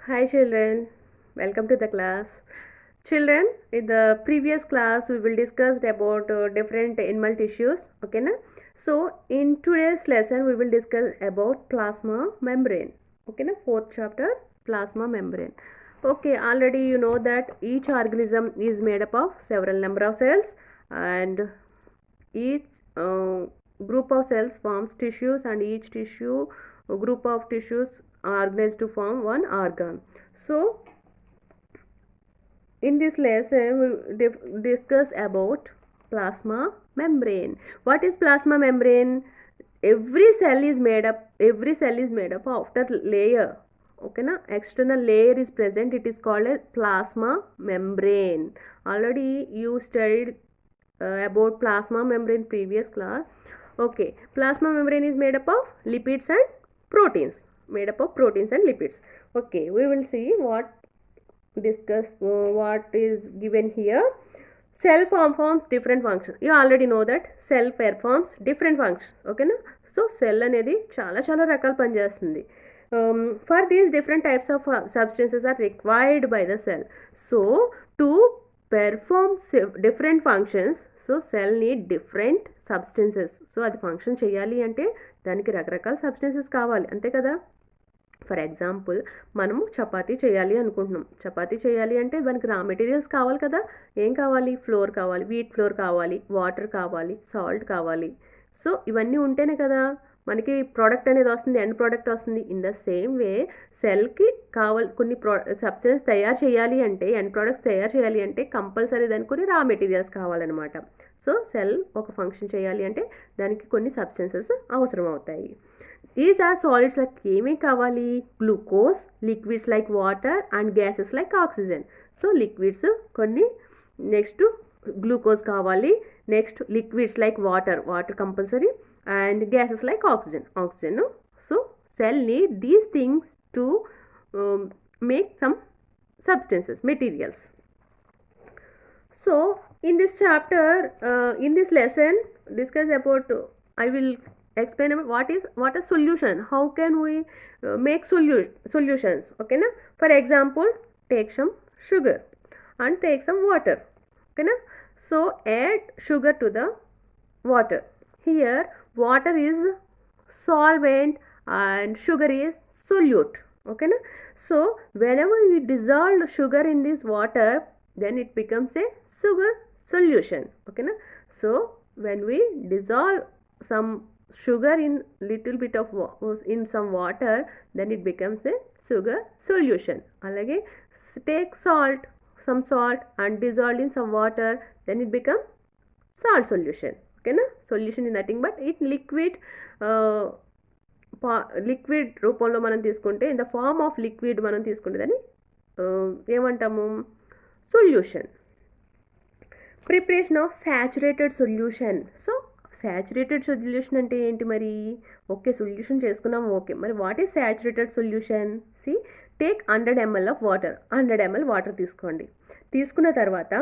Hi children, welcome to the class. Children, in the previous class we will discuss about different animal tissues, okay na? So in today's lesson we will discuss about plasma membrane, okay na? Fourth chapter, plasma membrane. Okay, already you know that each organism is made up of several number of cells, and each group of cells forms tissues, and each tissue group of tissues are organized to form one organ. So in this lesson we will discuss about plasma membrane. What is plasma membrane? Every cell is made up of outer layer, okay na? External layer is present, it is called a plasma membrane. Already you studied about plasma membrane previous class. Okay, plasma membrane is made up of lipids and proteins, okay, we will see what what is given here. Cell forms different functions. You already know that cell performs different functions, okay na? So cell అనేది చాలా రకాల పని చేస్తుంది. For these different types of substances are required by the cell. So to perform different functions, so cell need different substances. So అది function చేయాలి అంటే దానికి రకరకాల సబ్స్టెన్సెస్ కావాలి, అంతే కదా? ఫర్ ఎగ్జాంపుల్ మనము చపాతీ చేయాలి అనుకుంటున్నాం. చపాతీ చేయాలి అంటే దానికి రా మెటీరియల్స్ కావాలి కదా. ఏం కావాలి? ఫ్లోర్ కావాలి, వీట్ ఫ్లోర్ కావాలి, వాటర్ కావాలి, సాల్ట్ కావాలి. సో ఇవన్నీ ఉంటేనే కదా మనకి ప్రోడక్ట్ అనేది వస్తుంది, ఎండ్ ప్రోడక్ట్ వస్తుంది. ఇన్ ద సేమ్ వే సెల్కి కావాలి కొన్ని సబ్స్టెన్స్ తయారు చేయాలి అంటే, ఎండ్ ప్రోడక్ట్స్ తయారు చేయాలి అంటే కంపల్సరీ దానికి కొన్ని రా మెటీరియల్స్ కావాలన్నమాట. సో సెల్ ఒక ఫంక్షన్ చేయాలి అంటే దానికి కొన్ని సబ్స్టెన్సెస్ అవసరం అవుతాయి. These are solids like ఏమేమి కావాలి? Glucose, liquids like water and gases like oxygen. So liquids కొన్ని, నెక్స్ట్ గ్లూకోజ్ కావాలి, next liquids like water compulsory, and gases like oxygen. So cell need these things to make some substances, materials. So in this chapter, in this lesson discuss about, I will explain about what is solution, how can we make solutions, okay na? For example, take some sugar and take some water, okay na? So add sugar to the water. Here water is solvent and sugar is solute, okay na? So whenever we dissolve sugar in this water, then it becomes a sugar solution, okay na? So when we dissolve some sugar in little bit of in some water, then it becomes a sugar solution. Alage take some salt and dissolve in some water, then it becomes salt solution, okay na? Solution is nothing but it liquid liquid రూపంలో మనం తీసుకుంటే, in the form of liquid మనం తీసుకుంటే దాన్ని ఏమంటాము? Solution. Preparation of saturated solution. So saturated solution అంటే ఏంటి మరి? ఓకే, సొల్యూషన్ చేసుకున్నాము, ఓకే. మరి what is saturated solution? See take 100 ml of water, 100 ml water తీసుకోండి. తీసుకున్న తర్వాత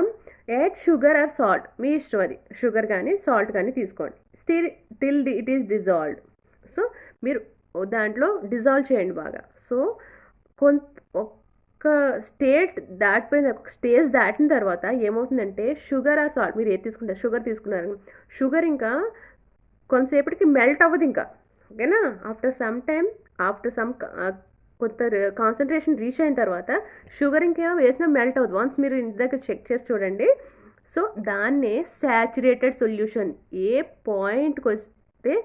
యాడ్ షుగర్ ఆర్ సాల్ట్, మీ ఇష్టం, అది షుగర్ కానీ సాల్ట్ కానీ తీసుకోండి. Till it is dissolved. So మీరు దాంట్లో డిజాల్వ్ చేయండి బాగా. సో ఒక స్టేజ్ దాటిన తర్వాత ఏమవుతుందంటే షుగర్ ఆర్ సాల్ట్, మీరు ఏది తీసుకుంటారు? షుగర్ తీసుకున్నారు, షుగర్ ఇంకా కొంతసేపటికి మెల్ట్ అవ్వదు ఇంకా, ఓకేనా? ఆఫ్టర్ సమ్ కొంత కాన్సన్ట్రేషన్ రీచ్ అయిన తర్వాత షుగర్ ఇంకా వేసినా మెల్ట్ అవ్వదు. వన్స్ మీరు ఇంటి దగ్గర చెక్ చేసి చూడండి. సో దాన్నే సాచురేటెడ్ సొల్యూషన్. ఏ పాయింట్కి వస్తే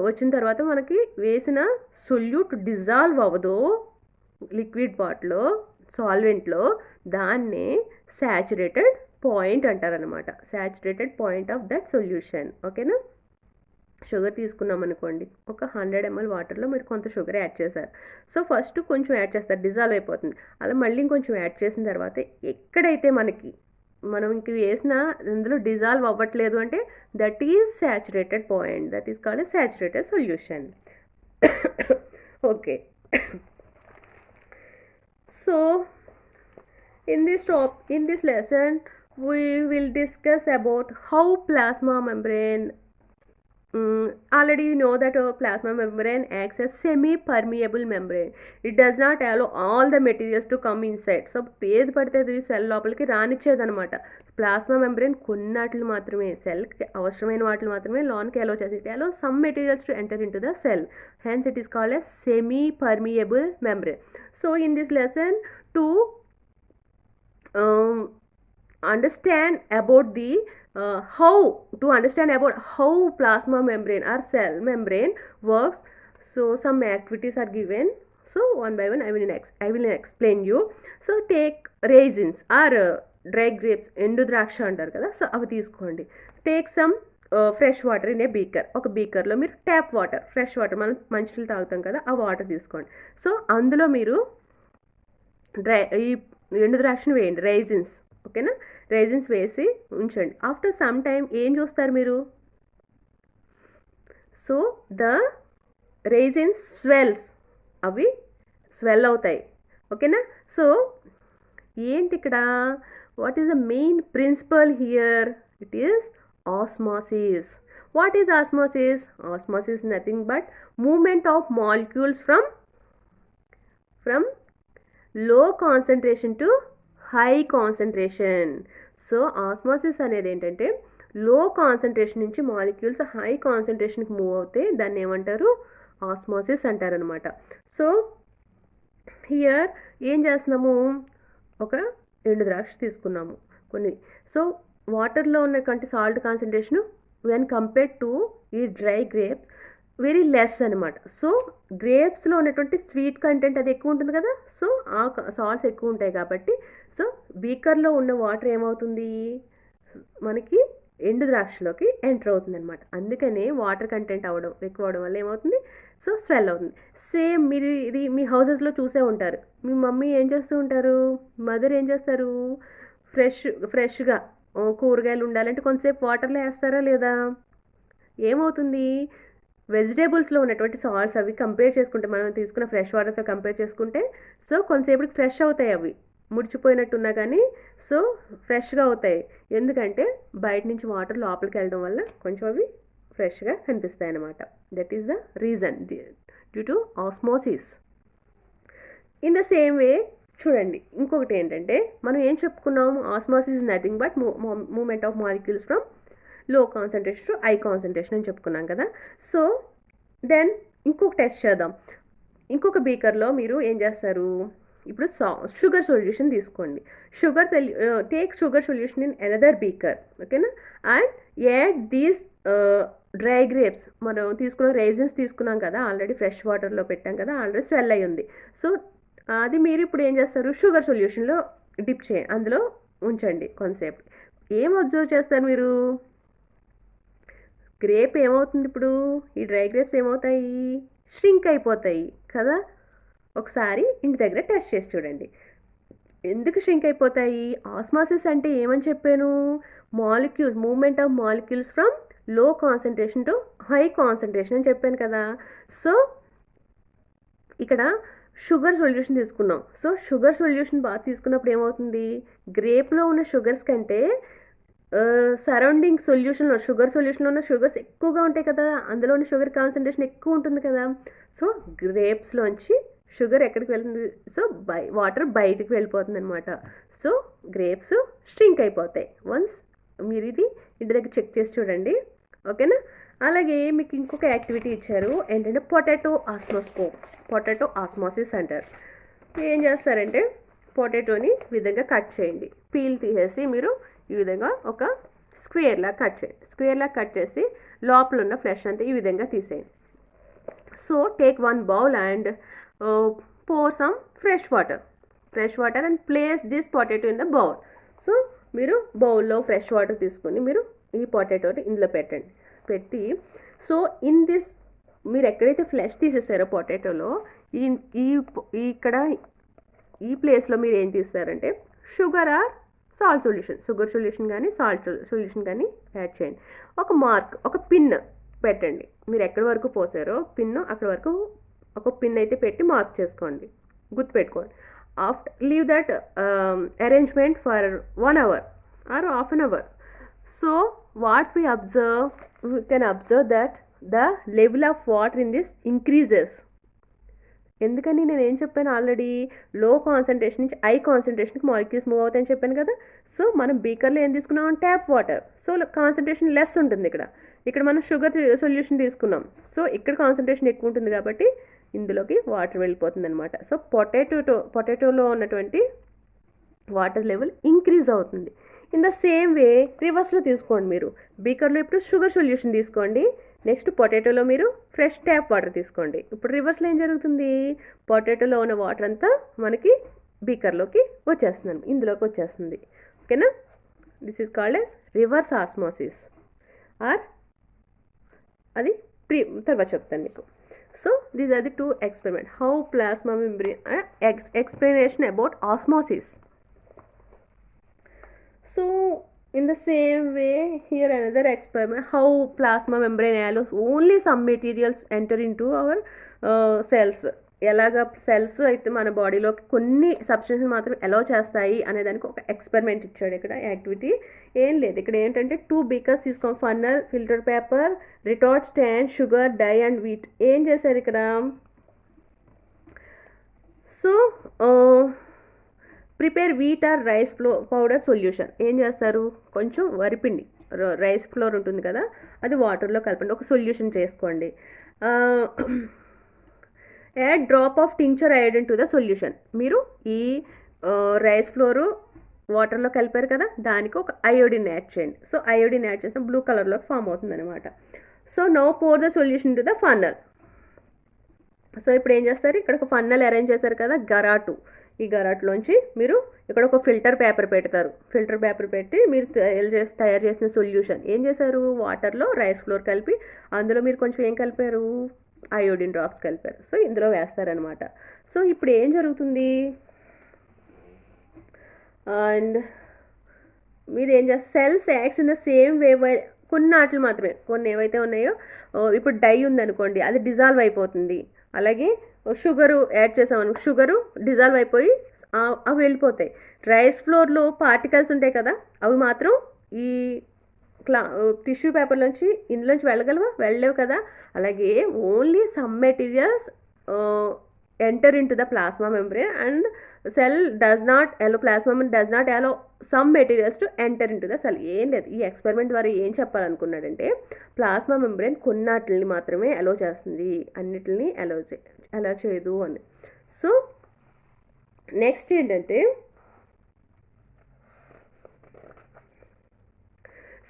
వచ్చిన తర్వాత మనకి వేసిన సొల్యూట్ డిజాల్వ్ అవ్వదో లిక్విడ్ పార్ట్లో, సాల్వెంట్లో, దాన్నే సాచురేటెడ్ పాయింట్ అంటారనమాట. Saturated point of that solution, ఓకేనా? షుగర్ తీసుకున్నాం అనుకోండి, ఒక 100 ml వాటర్లో మీరు కొంత షుగర్ యాడ్ చేశారు. సో ఫస్ట్ కొంచెం యాడ్ చేస్తారు, డిజాల్వ్ అయిపోతుంది. అలా మళ్ళీ ఇంకొంచెం యాడ్ చేసిన తర్వాత ఎక్కడైతే మనం ఇంక వేసిన అందులో డిజాల్వ్ అవ్వట్లేదు అంటే that is saturated point, that is called saturated solution. Okay, so in this lesson we will discuss about how plasma membrane already you know that plasma membrane acts as semi-permeable membrane. It does not allow all the materials to come inside. So ఏది పడితే అది cell లోపలికి రానిచ్చేదనమాట. Plasma membrane కొన్నాట్లు మాత్రమే, సెల్కి అవసరమైన వాటిని మాత్రమే లోన్కి allow చేసి it allow some materials to enter in to the cell. Hence it is called as semi-permeable membrane. So in this lesson, to understand about the how plasma membrane or cell membrane works, so some activities are given. So one by one I will explain you. So take raisins or dry grapes, ఎండు ద్రాక్ష అంటారు కదా, so అవి తీసుకోండి. Take some fresh water in a beaker. ఒక బీకర్లో మీరు tap water, fresh water మనం మంచినీళ్ళు తాగుతాం కదా, ఆ వాటర్ తీసుకోండి. సో అందులో మీరు ఈ ఎండు ద్రాక్షను వేయండి, రైజిన్స్. ఓకేనా, రైజిన్స్ వేసి ఉంచండి. ఆఫ్టర్ సమ్ టైమ్ ఏం చూస్తారు మీరు? సో ద రైజిన్స్ స్వెల్స్, అవి స్వెల్ అవుతాయి. ఓకేనా, సో ఏంటి ఇక్కడ, what is the main principle here? It is osmosis. What is osmosis? Osmosis is nothing but movement of molecules from low concentration to high concentration. So osmosis అనేది ఏంటంటే లో concentration నుంచి molecules high కాన్సన్ట్రేషన్కి move అవుతే దాన్ని ఏమంటారు? Osmosis అంటారనమాట. So here ఏం చేస్తున్నాము, ఒక ఎండు ద్రాక్ష తీసుకున్నాము కొన్ని. సో వాటర్లో ఉన్నటువంటి salt concentration when compared to ఈ డ్రై గ్రేప్స్ వెరీ లెస్ అనమాట. సో గ్రేప్స్లో ఉన్నటువంటి స్వీట్ కంటెంట్ అది ఎక్కువ ఉంటుంది కదా, సో ఆ సాల్ట్స్ ఎక్కువ ఉంటాయి కాబట్టి సో బీకర్లో ఉన్న వాటర్ ఏమవుతుంది, మనకి ఎండు ద్రాక్షలోకి ఎంటర్ అవుతుంది అనమాట. అందుకనే వాటర్ కంటెంట్ ఎక్కువ అవడం వల్ల ఏమవుతుంది, సో స్వెల్ అవుతుంది. సేమ్ మీరు ఇది మీ హౌసెస్లో చూసే ఉంటారు. మీ మమ్మీ ఏం చేస్తూ ఉంటారు, మదర్ ఏం చేస్తారు, ఫ్రెష్గా కూరగాయలు ఉండాలంటే కొంతసేపు వాటర్లో వేస్తారా లేదా? ఏమవుతుంది, వెజిటేబుల్స్లో ఉన్నటువంటి సాల్ట్స్ అవి కంపేర్ చేసుకుంటే, మనం తీసుకున్న ఫ్రెష్ వాటర్తో కంపేర్ చేసుకుంటే సో కొంతసేపటికి ఫ్రెష్ అవుతాయి. అవి ముడిచిపోయినట్టున్నా కానీ సో ఫ్రెష్గా అవుతాయి. ఎందుకంటే బయట నుంచి వాటర్ లోపలికి వెళ్ళడం వల్ల కొంచెం అవి ఫ్రెష్గా కనిపిస్తాయి అన్నమాట. That is the reason due to osmosis. In the same way చూడండి, ఇంకొకటి ఏంటంటే మనం ఏం చెప్పుకున్నాము, osmosis is nothing but moment of molecules from low concentration to high concentration అని చెప్పుకున్నాం కదా. సో దెన్ ఇంకొక టెస్ట్ చేద్దాం. ఇంకొక బీకర్లో మీరు ఏం చేస్తారు, ఇప్పుడు షుగర్ సొల్యూషన్ తీసుకోండి. Take sugar solution in another beaker. ఓకేనా, and add these dry grapes. మనం తీసుకున్న రైజిన్స్ తీసుకున్నాం కదా, ఆల్రెడీ ఫ్రెష్ వాటర్లో పెట్టాం కదా, ఆల్రెడీ స్వెల్ అయి ఉంది. సో అది మీరు ఇప్పుడు ఏం చేస్తారు, షుగర్ సొల్యూషన్లో డిప్ చేయండి, అందులో ఉంచండి కొంతసేపు. ఏం అబ్జర్వ్ చేస్తారు మీరు, గ్రేప్ ఏమవుతుంది ఇప్పుడు, ఈ డ్రై గ్రేప్స్ ఏమవుతాయి, ష్రింక్ అయిపోతాయి కదా. ఒకసారి ఇంటి దగ్గర టెస్ట్ చేసి చూడండి, ఎందుకు ష్రింక్ అయిపోతాయి. ఆస్మాసిస్ అంటే ఏమని చెప్పాను, moment of molecules from low concentration to high concentration అని చెప్పాను కదా. సో ఇక్కడ షుగర్ సొల్యూషన్ తీసుకున్నాం. సో షుగర్ సొల్యూషన్ బాగా తీసుకున్నప్పుడు ఏమవుతుంది, గ్రేప్లో ఉన్న షుగర్స్ కంటే సరౌండింగ్ సొల్యూషన్లో షుగర్ సొల్యూషన్లో ఉన్న షుగర్స్ ఎక్కువగా ఉంటాయి కదా, అందులో ఉన్న షుగర్ కాన్సన్ట్రేషన్ ఎక్కువ ఉంటుంది కదా. సో గ్రేప్స్లోంచి షుగర్ ఎక్కడికి వెళ్తుంది, సో వాటర్ బయటికి వెళ్ళిపోతుంది అనమాట. సో గ్రేప్స్ స్ట్రింక్ అయిపోతాయి. వన్స్ మీరు ఇది ఇంటి దగ్గర చెక్ చేసి చూడండి. ఓకేనా, అలాగే మీకు ఇంకొక యాక్టివిటీ ఇచ్చారు ఏంటంటే పొటాటో ఆస్మోసిస్ అంటారు. ఏం చేస్తారంటే పొటాటోని ఈ విధంగా కట్ చేయండి, పీల్ తీసేసి మీరు ఈ విధంగా ఒక స్క్వేర్లా కట్ చేసి లోపల ఉన్న ఫ్లెష్ అంతా ఈ విధంగా తీసేయండి. So take one bowl and pour some fresh water and place this potato in the bowl. So మీరు బౌల్లో ఫ్రెష్ వాటర్ తీసుకొని మీరు ఈ పొటాటోని ఇందులో పెట్టి సో ఇన్ దిస్ మీరు ఎక్కడైతే ఫ్లెష్ తీసేసారో పొటాటోలో ఇక్కడ ఈ ప్లేస్లో మీరు ఏం తీస్తారంటే షుగర్ సొల్యూషన్ కానీ సాల్ట్ సొల్యూషన్ కానీ యాడ్ చేయండి. ఒక పిన్ పెట్టండి, మీరు ఎక్కడి వరకు పోసారో పిన్ అక్కడ వరకు ఒక పిన్ అయితే పెట్టి మార్క్ చేసుకోండి, గుర్తుపెట్టుకోండి. Leave that arrangement for 1 hour or half an hour. So what we can observe that the level of water in this increases. ఎందుకని నేను ఏం చెప్పాను ఆల్రెడీ, లో కాన్సన్ట్రేషన్ నుంచి హై కాన్సన్ట్రేషన్కి మాలిక్యూల్స్ మూవ్ అవుతాయని చెప్పాను కదా. సో మనం బీకర్లో ఏం తీసుకున్నాం, tap water. So concentration less ఉంటుంది ఇక్కడ మనం షుగర్ సొల్యూషన్ తీసుకున్నాం. సో ఇక్కడ కాన్సన్ట్రేషన్ ఎక్కువ ఉంటుంది కాబట్టి ఇందులోకి వాటర్ వెళ్ళిపోతుంది అనమాట. సో పొటాటోలో ఉన్నటువంటి వాటర్ లెవెల్ ఇంక్రీజ్ అవుతుంది. ఇన్ ద సేమ్ వే రివర్స్లో తీసుకోండి. మీరు బీకర్లో ఇప్పుడు షుగర్ సొల్యూషన్ తీసుకోండి, నెక్స్ట్ పొటాటోలో మీరు ఫ్రెష్ ట్యాప్ వాటర్ తీసుకోండి. ఇప్పుడు రివర్స్లో ఏం జరుగుతుంది, పొటాటోలో ఉన్న వాటర్ అంతా మనకి బీకర్లోకి వచ్చేస్తుంది, ఇందులోకి వచ్చేస్తుంది. ఓకేనా, this is called as reverse osmosis or అది తర్వాత చెప్తాను మీకు. So these are the two experiment. How plasma membrane explanation about osmosis. So in the same way here another experiment, how plasma membrane allows only some materials enter into our cells. ఎలాగ cells అయితే మన బాడీలోకి కొన్ని substances మాత్రం allow చేస్తాయి అనేదానికి ఒక experiment ఇచ్చాడు ఇక్కడ. యాక్టివిటీ ఏం లేదు, ఇక్కడ ఏంటంటే 2 beakers తీసుకోండి, funnel, filter paper, retort stand, sugar, dye and wheat. ఏం చేశారు ఇక్కడ, so prepare wheat or rice powder solution. ఏం చేస్తారు, కొంచెం వరిపిండి రైస్ ఫ్లోర్ ఉంటుంది కదా, అది వాటర్లో కలపండి, ఒక సొల్యూషన్ చేసుకోండి. Add drop of tincture iodine to the solution. మీరు ఈ రైస్ ఫ్లోరు వాటర్లో కలిపారు కదా, దానికి ఒక అయోడిన్ యాడ్ చేయండి. సో అయోడిన్ యాడ్ చేసిన బ్లూ కలర్లోకి ఫామ్ అవుతుంది అనమాట. So now pour the solution to the funnel. So ఇప్పుడు ఏం చేస్తారు, ఇక్కడ ఒక ఫన్నల్ అరేంజ్ చేశారు కదా, గరాటు. ఈ గరాట్లోంచి మీరు ఇక్కడ ఒక ఫిల్టర్ పేపర్ పెడతారు. ఫిల్టర్ పేపర్ పెట్టి మీరు తయారు చేసిన సొల్యూషన్ ఏం చేశారు, వాటర్లో రైస్ ఫ్లోర్ కలిపి అందులో మీరు కొంచెం ఏం కలిపారు, అయోడిన్ డ్రాప్స్ కలిపారు. సో ఇందులో వేస్తారనమాట. సో ఇప్పుడు ఏం జరుగుతుంది, అండ్ మీరు ఏం చేస్తారు, cells acts in the same వే. కొన్ని ఆటలు మాత్రమే, కొన్ని ఏవైతే ఉన్నాయో, ఇప్పుడు డై ఉందనుకోండి అది డిజాల్వ్ అయిపోతుంది. అలాగే షుగరు యాడ్ చేసామనుకో, షుగరు డిజాల్వ్ అయిపోయి అవి వెళ్ళిపోతాయి. రైస్ ఫ్లోర్లో పార్టికల్స్ ఉంటాయి కదా, అవి మాత్రం ఈ టిష్యూ పేపర్లోంచి ఇందులోంచి వెళ్ళలేవు కదా. అలాగే only some materials enter in to the plasma membrane and cell plasma membrane does not allow some materials to enter in to the cell. ఏం లేదు, ఈ ఎక్స్పెరిమెంట్ ద్వారా ఏం చెప్పాలనుకున్నాడంటే ప్లాస్మా మెంబ్రేన్ కొన్నాటిని మాత్రమే అలో చేస్తుంది, అన్నిటిని అలో చేయదు అని. సో నెక్స్ట్ ఏంటంటే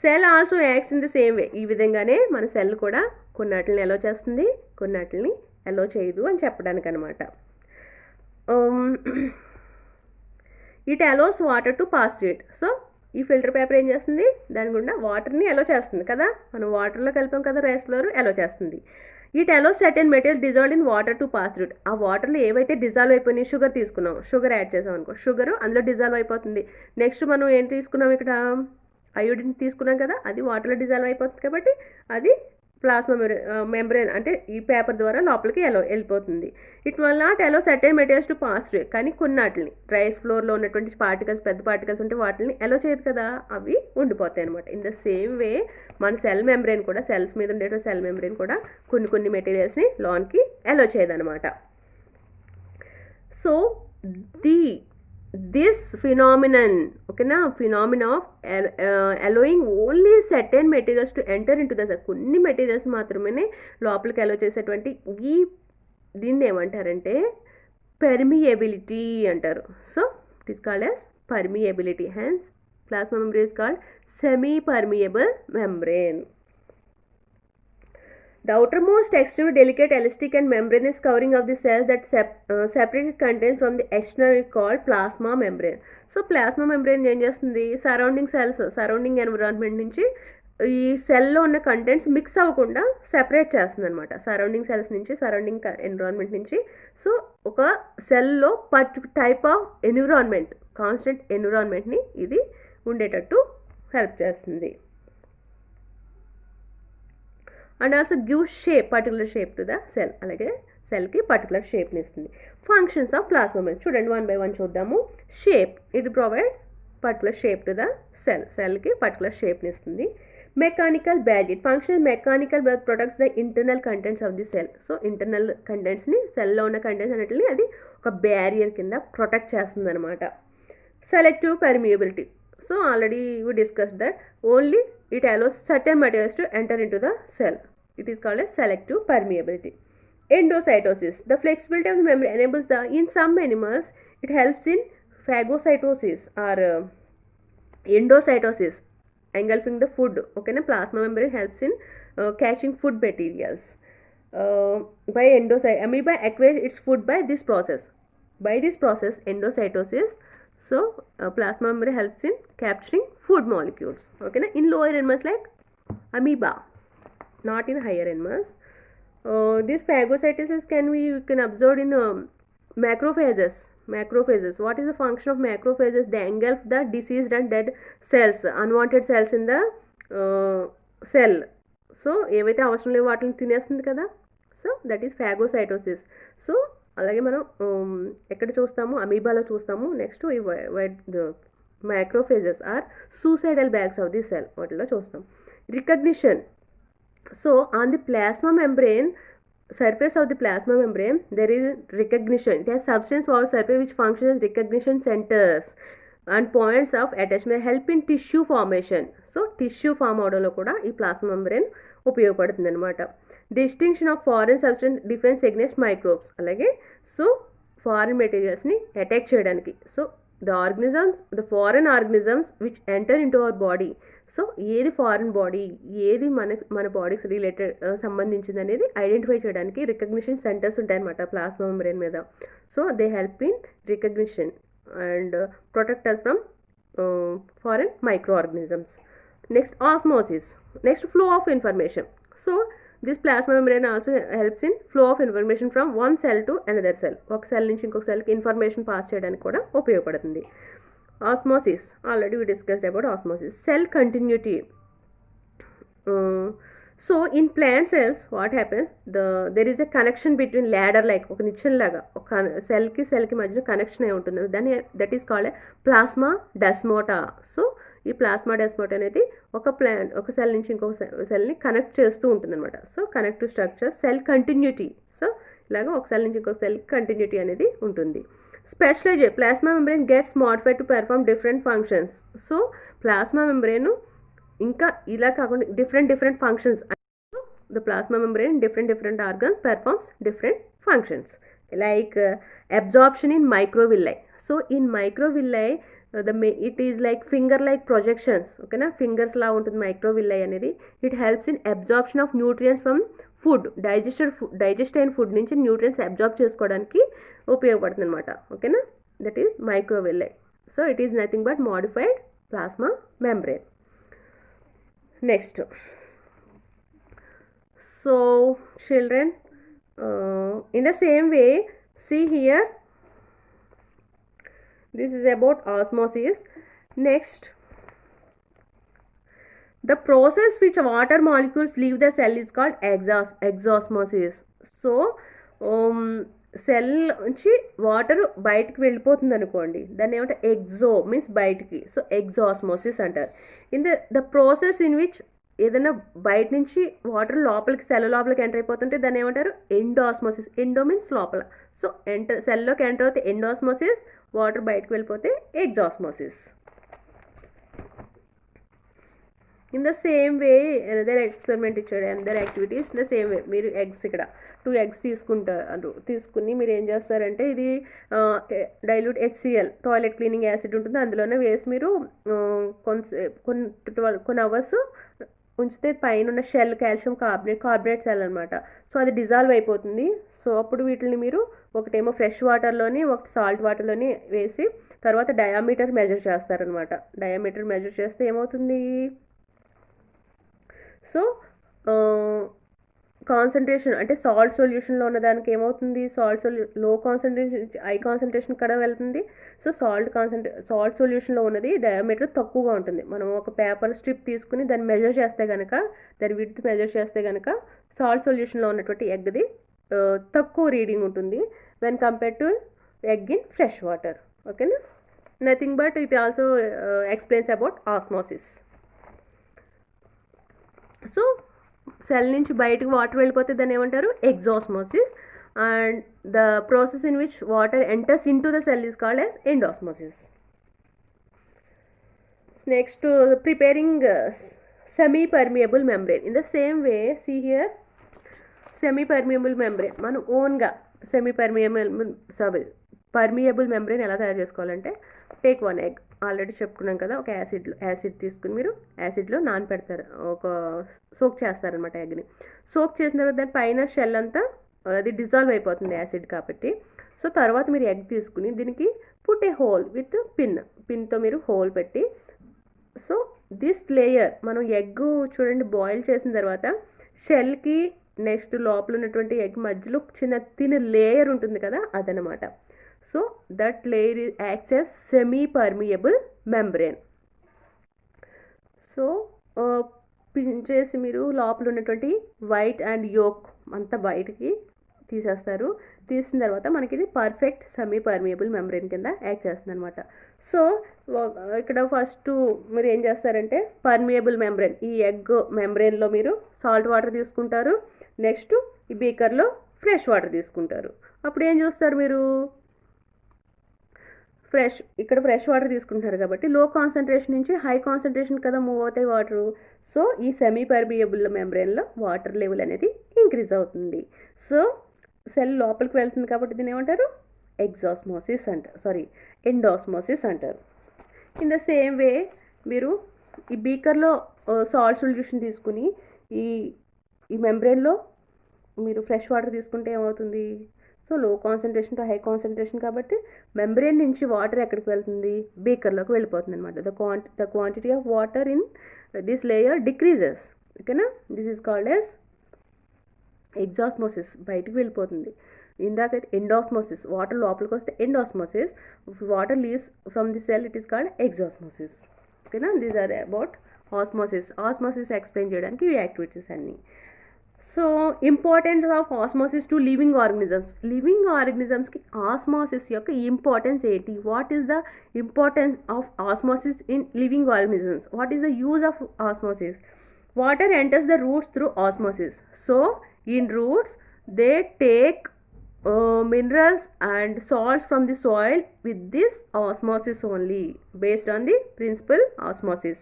cell also acts in the same way. ఈ విధంగానే మన సెల్ కూడా కొన్నాటిని అలో చేస్తుంది, కొన్నాటిని అలో చేయదు అని చెప్పడానికి అనమాట. It allows water to pass through it. So ఈ ఫిల్టర్ పేపర్ ఏం చేస్తుంది, దాని గుండా వాటర్ని అలో చేస్తుంది కదా, మనం వాటర్లో కలిపాం కదా రైస్ ఫ్లోర్, అలో చేస్తుంది. It allows certain material dissolved in water to pass through it. ఆ వాటర్లో ఏవైతే డిజాల్వ్ అయిపోయినాయి, షుగర్ తీసుకున్నాం, షుగర్ యాడ్ చేసాం అనుకో, షుగర్ అందులో డిజాల్వ్ అయిపోతుంది. నెక్స్ట్ మనం ఏం తీసుకున్నాం, ఇక్కడ అయోడిన్ తీసుకున్నాం కదా, అది వాటర్లో డిజాల్వ్ అయిపోతుంది కాబట్టి అది ప్లాస్మా మెంబ్రేన్ అంటే ఈ పేపర్ ద్వారా లోపలికి వెళ్ళిపోతుంది. It will not allow certain materials to pass through. కానీ కొన్నాటిని రైస్ ఫ్లోర్లో ఉన్నటువంటి పార్టికల్స్, పెద్ద పార్టికల్స్ ఉంటే వాటిని అలో చేయదు కదా, అవి ఉండిపోతాయి అనమాట. ఇన్ ద సేమ్ వే మన సెల్ మెంబ్రేన్ కూడా, సెల్స్ మీద ఉండేటువంటి సెల్ మెంబ్రేన్ కూడా కొన్ని మెటీరియల్స్ని లోన్కి అలో చేయదనమాట. So this phenomenon, okay na, phenomena of allowing only certain materials to enter into the cell, కొన్ని మెటీరియల్స్ మాత్రమే లోపలికి అలో చేసేటువంటి ఈ దీన్ని ఏమంటారంటే పెర్మియబిలిటీ అంటారు. So it is called as permeability. Hence plasma membrane is called semi permeable membrane. The outermost extremely delicate elastic and membranous covering of the cells that separate its contents from the external is called plasma membrane. So plasma membrane ఏం చేస్తుంది, surrounding cells, surrounding environment నుంచి ఈ సెల్లో ఉన్న contents mix అవ్వకుండా separate చేస్తుంది అనమాట. Surrounding cells నుంచి, సరౌండింగ్ ఎన్విరాన్మెంట్ నుంచి. సో ఒక సెల్లో టైప్ ఆఫ్ ఎన్విరాన్మెంట్, కాన్స్టెంట్ ఎన్విరాన్మెంట్ని ఇది ఉండేటట్టు హెల్ప్ చేస్తుంది. And also give shape, particular shape to the cell. అలాగే సెల్కి పర్టికులర్ షేప్ని ఇస్తుంది. ఫంక్షన్స్ ఆఫ్ ప్లాస్మా మెంబ్రేన్ చూడండి, 1 by 1 చూద్దాము. Shape, it provides particular shape to the cell, సెల్కి పర్టికులర్ షేప్ని ఇస్తుంది. Mechanical bag, it function mechanical bag protects the internal contents of the cell. So internal కంటెంట్స్ని, సెల్లో ఉన్న కంటెంట్స్ అన్నిటిని అది ఒక బ్యారియర్ కింద ప్రొటెక్ట్ చేస్తుంది అనమాట. Selective permeability, so already we discussed that only it allows certain materials to enter into the cell. It is called as selective permeability. Endocytosis, the flexibility of the membrane enables the, in some animals it helps in phagocytosis or endocytosis, engulfing the food. Okay, na plasma membrane helps in catching food materials. By amoeba acquires its food by this process. By this process, endocytosis, so plasma membrane helps in capturing food molecules. Okay, na in lower animals like amoeba, not in higher animals. This phagocytosis you can observe in macrophages. Macrophages, what is the function of macrophages? They engulf the diseased and dead cells, unwanted cells in the cell. So ఏవైతే అవసరం లేవో వాటిని తినేస్తుంది కదా, so that is phagocytosis. So అలాగే మనం ఎక్కడ చూస్తాము, అమీబాలో చూస్తాము. Next macrophages are suicidal bags of the cell, వాటిలో చూస్తాం. Recognition, so on the plasma membrane, surface of the plasma membrane there is recognition. It has substance wall surface which functions as recognition centers and points of attachment, help in tissue formation. So tissue form అవడంలో కూడా ఈ plasma membrane ఉపయోగపడుతుంది అనమాట. Distinction of foreign substance defence against microbes, అలాగే so ఫారిన్ మెటీరియల్స్ని attack చేయడానికి. So the foreign organisms which enter into our body, so ఏది ఫారిన్ బాడీ, ఏది మన బాడీకి రిలేటెడ్ సంబంధించింది అనేది ఐడెంటిఫై చేయడానికి రికగ్నిషన్ సెంటర్స్ ఉంటాయన్నమాట ప్లాస్మా మెంబ్రెయిన్ మీద. So they help in recognition and protect us from foreign microorganisms. Next osmosis, next flow of information. So this plasma membrane also helps in flow of information from one cell to another cell. ఒక cell నుంచి ఇంకొక సెల్కి information pass చేయడానికి కూడా ఉపయోగపడుతుంది. Osmosis, already we discussed about osmosis. Cell continuity. So in plant cells what happens, there is a connection between ladder like ఒక నిచ్చెన లాగా ఒక సెల్కి మధ్య కనెక్షన్ అయి ఉంటుంది, దాన్ని that is called plasmodesmata. So ఈ ప్లాస్మా డెస్మోటా అనేది ఒక సెల్ నుంచి ఇంకొక సెల్ని కనెక్ట్ చేస్తూ ఉంటుంది అనమాట. So connective structure, cell continuity. So ఇలాగా ఒక సెల్ నుంచి ఇంకొక సెల్ కంటిన్యూటీ అనేది ఉంటుంది. Specialise, plasma membrane gets modified to perform different functions. So plasma membrane ఇంకా ఇలా కాకుండా different functions, the plasma membrane different organs performs different functions like absorption in microvilli. So in microvilli it is like finger like projections. ఓకేనా, fingers లా ఉంటుంది microvilli అనేది. It helps in absorption of nutrients from food, digest అయిన food నుంచి nutrients absorb చేసుకోవడానికి ఉపయోగపడుతుంది అనమాట. ఓకేనా, that is microvilli. So it is nothing but modified plasma membrane. Next, so children, in the same way, see here, this is about osmosis. Next, the process which water molecules leave the cell is called exosmosis. So cell నుంచి water బయటకు వెళ్ళిపోతుంది అనుకోండి, దాన్ని ఏమంటే exo means బయటికి. So ఎగ్జాస్మోసిస్ అంటారు. In the process in which ఏదైనా బయట నుంచి వాటర్ లోపలికి సెల్ లోపలికి ఎంటర్ అయిపోతుంటే దాన్ని ఏమంటారు ఎండోస్మోసిస్. ఎండో మీన్స్ లోపల. సో సెల్లోకి ఎంటర్ అవుతే ఎండోస్మోసిస్, వాటర్ బయటకు వెళ్ళిపోతే exosmosis. In the same way another experiment ఇచ్చాడు, another activities in the same way. మీరు ఎగ్స్ ఇక్కడ 2 eggs తీసుకుని మీరు ఏం చేస్తారంటే, ఇది dilute HCl toilet cleaning acid ఉంటుంది, అందులోనే వేసి మీరు కొన్ని అవర్స్ ఉంచితే పైన ఉన్న షెల్ కాల్షియం కార్బోనేట్ సెల్ అనమాట. సో అది డిజాల్వ్ అయిపోతుంది. సో అప్పుడు వీటిని మీరు ఒకటేమో ఫ్రెష్ వాటర్లోని ఒకటి సాల్ట్ వాటర్లోని వేసి తర్వాత డయామీటర్ మెజర్ చేస్తారనమాట. డయామీటర్ మెజర్ చేస్తే ఏమవుతుంది, సో కాన్సన్ట్రేషన్ అంటే సాల్ట్ సొల్యూషన్లో ఉన్నదానికి ఏమవుతుంది, లో కాన్సన్ట్రేషన్ హై కాన్సన్ట్రేషన్ కూడా వెళ్తుంది. సో సాల్ట్ సొల్యూషన్లో ఉన్నది డయామీటర్ తక్కువగా ఉంటుంది. మనం ఒక పేపర్ స్ట్రిప్ తీసుకుని దాన్ని మెజర్ చేస్తే కనుక, దాని విడ్త్ మెజర్ చేస్తే కనుక సాల్ట్ సొల్యూషన్లో ఉన్నటువంటి ఎగ్ది తక్కువ రీడింగ్ ఉంటుంది when compared to egg in fresh water. ఓకేనా, nothing but it also explains about osmosis. So cell నుంచి బయటకు వాటర్ వెళ్ళిపోతే దాన్ని ఏమంటారు? Exosmosis. And the process in which water enters in to the cell is called as endosmosis. Next, preparing semi-permeable membrane. In the same way, see here, semi-permeable membrane మనం ఓన్గా permeable membrane ఎలా తయారు చేసుకోవాలంటే, take 1 egg, already చెప్పుకున్నాం కదా, ఒక acid తీసుకుని మీరు యాసిడ్లో నానపెడతారు, ఒక సోక్ చేస్తారనమాట ఎగ్ని. సోక్ చేసిన తర్వాత దాని పైన షెల్ అంతా అది డిజాల్వ్ అయిపోతుంది యాసిడ్ కాబట్టి. సో తర్వాత మీరు ఎగ్ తీసుకుని దీనికి పుట్ ఏ హోల్ విత్ పిన్తో మీరు హోల్ పెట్టి, సో దిస్ లేయర్ మనం ఎగ్ చూడండి బాయిల్ చేసిన తర్వాత షెల్కి నెక్స్ట్ లోపల ఉన్నటువంటి ఎగ్ మధ్యలో చిన్న తిన లేయర్ ఉంటుంది కదా, అదనమాట. So that layer acts as semi permeable membrane. So pin చేసి మీరు లోపల ఉన్నటువంటి వైట్ అండ్ యోక్ అంతా బయటికి తీసేస్తారు. తీసిన తర్వాత మనకి ఇది పర్ఫెక్ట్ సెమీ పర్మియబుల్ మెంబ్రేన్ కింద యాక్ట్ చేస్తుంది అనమాట. సో ఇక్కడ ఫస్ట్ మీరు ఏం చేస్తారంటే, పర్మియబుల్ మెంబ్రేన్, ఈ ఎగ్ మెంబ్రేన్లో మీరు సాల్ట్ వాటర్ తీసుకుంటారు. నెక్స్ట్ ఈ బీకర్లో ఫ్రెష్ వాటర్ తీసుకుంటారు. అప్పుడు ఏం చూస్తారు మీరు, ఇక్కడ ఫ్రెష్ వాటర్ తీసుకుంటారు కాబట్టి లో కాన్సన్ట్రేషన్ నుంచి హై కాన్సన్ట్రేషన్ కదా మూవ్ అవుతాయి వాటరు. సో ఈ సెమీ పర్మియబుల్ మెంబ్రేన్లో వాటర్ లెవెల్ అనేది ఇంక్రీజ్ అవుతుంది. సో సెల్ లోపలికి వెళ్తుంది కాబట్టి దీన్ని ఏమంటారు? ఎండాస్మోసిస్ అంటారు. ఇన్ ద సేమ్ వే మీరు ఈ బీకర్లో సాల్ట్ సొల్యూషన్ తీసుకుని ఈ మెంబ్రేన్లో మీరు ఫ్రెష్ వాటర్ తీసుకుంటే ఏమవుతుంది? So low concentration to high concentration కాబట్టి మెంబ్రేన్ నుంచి వాటర్ ఎక్కడికి వెళ్తుంది? బీకర్లోకి వెళ్ళిపోతుంది అనమాట. The quantity of water in this layer decreases. ఓకేనా? This is called as exosmosis, బయటికి వెళ్ళిపోతుంది. ఇందాకైతే ఎండాస్మోసిస్, వాటర్ లోపలికి వస్తే endosmosis, water leaves from the cell, it is called exosmosis. ఓకేనా? These are about osmosis explain చేయడానికి ఈ యాక్టివిటీస్ అన్నీ. So importance of osmosis to living ఆర్గనిజమ్స్కి ఆస్మోసిస్ యొక్క ఇంపార్టెన్స్ ఏంటి? What is the importance of osmosis in living organisms? What is the use of osmosis? Water enters the roots through osmosis. So in roots they take minerals and salts from the soil with this osmosis only, based on the principle osmosis.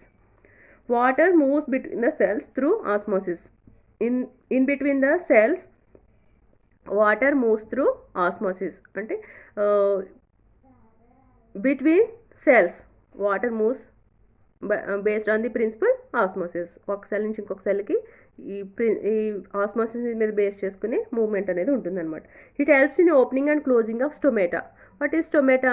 Water moves between the cells through osmosis. In between the cells water moves through osmosis. అంటే between cells water moves based on the principle osmosis. ఒక cell నుంచి ఇంకొక సెల్కి ఈ osmosis మీద base చేసుకునే movement అనేది ఉంటుందన్నమాట. It helps in opening and closing of stomata. What is stomata?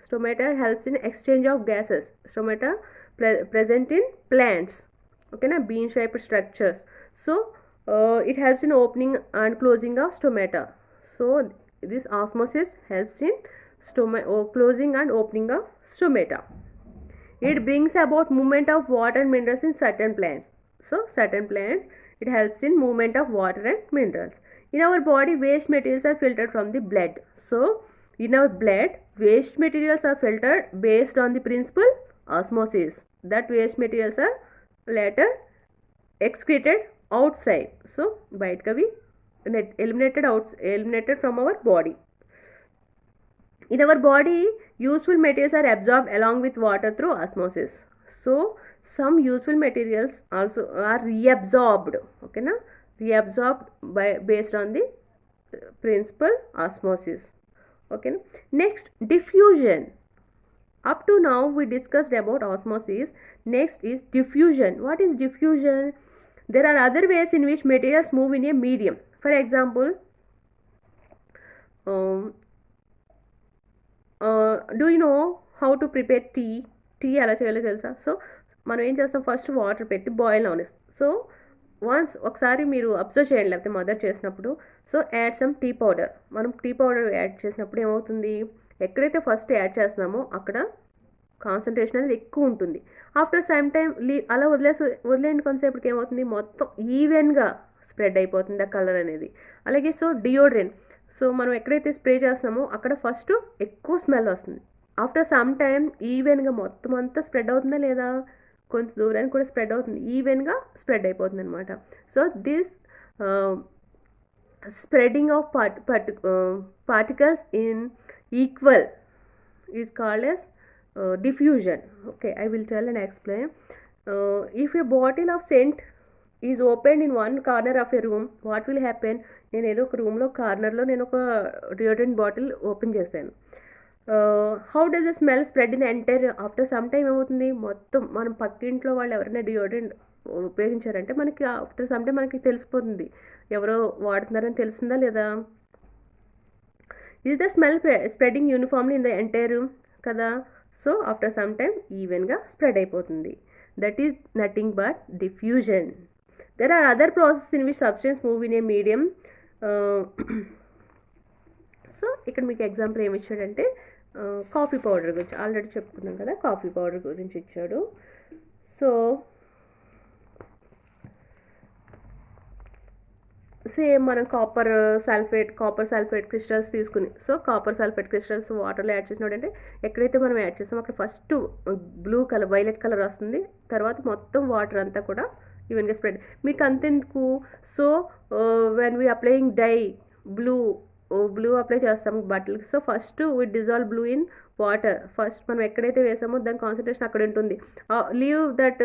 Stomata helps in exchange of gases. Stomata present in plants. Okay na, bean shaped structures. So it helps in opening and closing of stomata. So this osmosis helps in closing and opening of stomata. It brings about movement of water and minerals in certain plants. So certain plants, it helps in movement of water and minerals. In our body, waste materials are filtered from the blood. So in our blood, waste materials are filtered based on the principle osmosis. That waste materials are later excreted outside. So bite kavi eliminated from our body. In our body, useful materials are absorbed along with water through osmosis. So some useful materials also are reabsorbed. Okay na, reabsorbed based on the principle osmosis. Okay na? Next, diffusion. Up to now we discussed about osmosis. Next is diffusion. What is diffusion? There are other ways in which materials move in a medium. For example, do you know how to prepare tea? Tea ఎలా చేయాలో తెలుసా? So మనం ఏం చేస్తాం, first water పెట్టి boil అవనిస్తాం. So ఒకసారి మీరు అబ్జర్వ్ చేయండి, లేకపోతే మదర్ చేసినప్పుడు. So add some tea powder. మనం టీ పౌడర్ యాడ్ చేసినప్పుడు ఏమవుతుంది, ఎక్కడైతే ఫస్ట్ యాడ్ చేస్తున్నామో అక్కడ కాన్సన్ట్రేషన్ అనేది ఎక్కువ ఉంటుంది. ఆఫ్టర్ సమ్ టైం అలా వదిలేండి కొంతసేపటికి ఏమవుతుంది, మొత్తం ఈవెన్గా స్ప్రెడ్ అయిపోతుంది ఆ కలర్ అనేది. అలాగే సో డియోడ్రెంట్, సో మనం ఎక్కడైతే స్ప్రే చేస్తామో అక్కడ ఫస్ట్ ఎక్కువ స్మెల్ వస్తుంది. ఆఫ్టర్ సమ్ టైమ్ ఈవెన్గా మొత్తం అంతా స్ప్రెడ్ అవుతుందా లేదా? కొంత దూరానికి కూడా స్ప్రెడ్ అవుతుంది, ఈవెన్గా స్ప్రెడ్ అయిపోతుంది అనమాట. So this spreading of particles in equal is called as diffusion. Okay, I will tell and explain. If a bottle of scent is opened in one corner of a room, what will happen? నేను ఏదో ఒక రూమ్లో కార్నర్లో నేను ఒక deodorant bottle open చేశాను. How does the smell spread in entire? After some time ఏమవుతుంది, మొత్తం మనం పక్కింట్లో వాళ్ళు ఎవరైనా డియోడ్రెంట్ ఉపయోగించారంటే మనకి ఆఫ్టర్ సమ్ టైమ్ మనకి తెలిసిపోతుంది ఎవరో వాడుతున్నారని తెలిసిందా లేదా. Is the smell spreading uniformly in the entire కదా. సో ఆఫ్టర్ సమ్ టైమ్ ఈవెన్గా స్ప్రెడ్ అయిపోతుంది. That is nothing but diffusion. There are other process in which substance move in a medium. So ఇక్కడ మీకు ఎగ్జాంపుల్ ఏమి ఇచ్చాడంటే coffee powder గురించి already చెప్పుకున్నాం కదా, కాఫీ పౌడర్ గురించి ఇచ్చాడు. సో సేమ్ మనం కాపర్ సల్ఫేట్ క్రిస్టల్స్ తీసుకుని, సో కాపర్ సల్ఫేట్ క్రిస్టల్స్ వాటర్లో యాడ్ చేసినప్పుడు ఎక్కడైతే మనం యాడ్ చేస్తామో అక్కడ first blue colour violet colour వస్తుంది, తర్వాత మొత్తం వాటర్ అంతా కూడా ఈవెన్గా స్ప్రెడ్. మీకు అంతెందుకు, so when we applying dye blue apply చేస్తాము బట్టలకి. So first we dissolve blue in water. First మనం ఎక్కడైతే వేసామో దాని కాన్సన్ట్రేషన్ అక్కడ ఉంటుంది. Leave that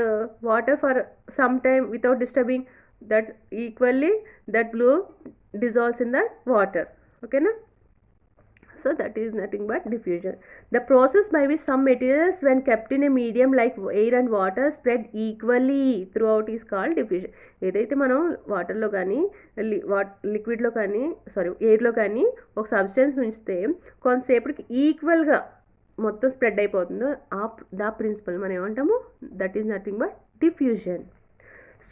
water for some time without disturbing that equally that blue dissolves in the water. Okay na. So that is nothing but diffusion. The process by which some materials when kept in a medium like air and water spread equally throughout is called diffusion. ఏదైతే మనం వాటర్లో కానీ లిక్విడ్లో కానీ ఎయిర్లో కానీ ఒక substance ఉంచితే కొంతసేపటికి ఈక్వల్గా మొత్తం స్ప్రెడ్ అయిపోతుందో దా ప్రిన్సిపల్ మనం ఏమంటాము, that is nothing but diffusion.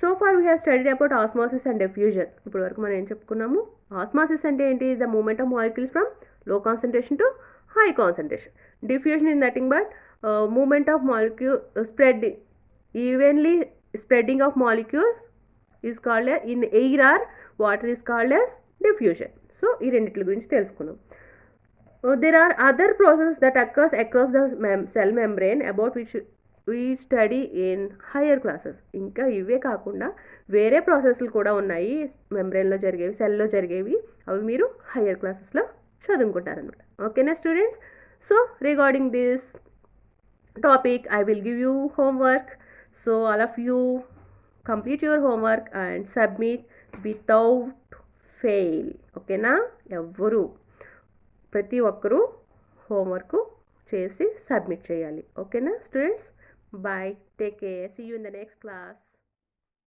So far we have studied about osmosis and diffusion. ఇప్పుడు వరకు మనం ఏం చెప్పుకున్నాము, ఆస్మాసిస్ అంటే ఏంటి, the moment of molecules from low concentration to high concentration. Diffusion is nothing but moment of molecule evenly spreading of molecules is called in air or water is called as diffusion. So ఈ రెండిట్ల గురించి తెలుసుకున్నాం. There are other process that occurs across the cell membrane about which we study in higher classes. ఇంకా ఇవే కాకుండా వేరే ప్రాసెస్లు కూడా ఉన్నాయి మెంబ్రెయిన్లో జరిగేవి, సెల్లో జరిగేవి, అవి మీరు హయ్యర్ క్లాసెస్లో చదువుకుంటారనమాట. ఓకేనా students. So regarding this topic I will give you homework. So all of you complete your homework and submit without fail. ఓకేనా, ఎవ్వరూ ప్రతి ఒక్కరూ హోంవర్క్ చేసి సబ్మిట్ చేయాలి. ఓకేనా students. Bye. Take care. See you in the next class.